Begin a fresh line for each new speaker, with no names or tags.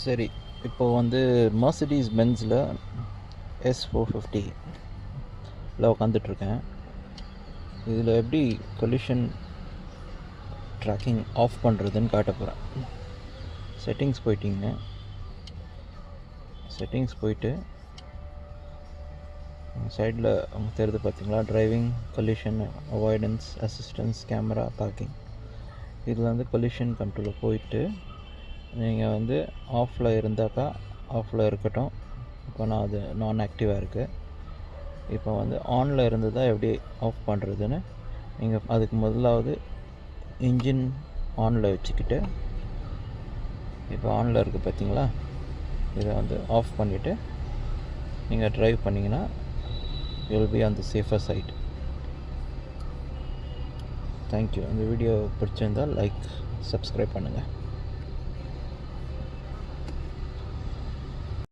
சரி, இப்போ வந்து Mercedes Benzல S450 உட்காந்துட்ருக்கேன். இதில் எப்படி கொலிஷன் ட்ராக்கிங் ஆஃப் பண்ணுறதுன்னு காட்ட போகிறேன். செட்டிங்ஸ் போயிட்டிங்க. செட்டிங்ஸ் போயிட்டு சைடில் அவங்க தெரியுது பார்த்தீங்களா, driving, collision avoidance, assistance, camera, parking. இதில் வந்து கொலிஷன் கண்ட்ரோலில் போயிட்டு நீங்கள் வந்து ஆஃபில் இருந்தாக்கா ஆஃபில் இருக்கட்டும். இப்போ நான் அது நான் ஆக்டிவாக இருக்குது. இப்போ வந்து ஆனில் இருந்ததா எப்படி ஆஃப் பண்ணுறதுன்னு நீங்கள் அதுக்கு முதலாவது இன்ஜின் ஆனில் வச்சுக்கிட்டு, இப்போ ஆனில் இருக்குது பார்த்தீங்களா, இதை வந்து ஆஃப் பண்ணிவிட்டு நீங்கள் ட்ரைவ் பண்ணிங்கன்னா you will be on the safer side. Thank you. இந்த வீடியோ பிடிச்சிருந்தால் லைக், சப்ஸ்கிரைப் பண்ணுங்கள்.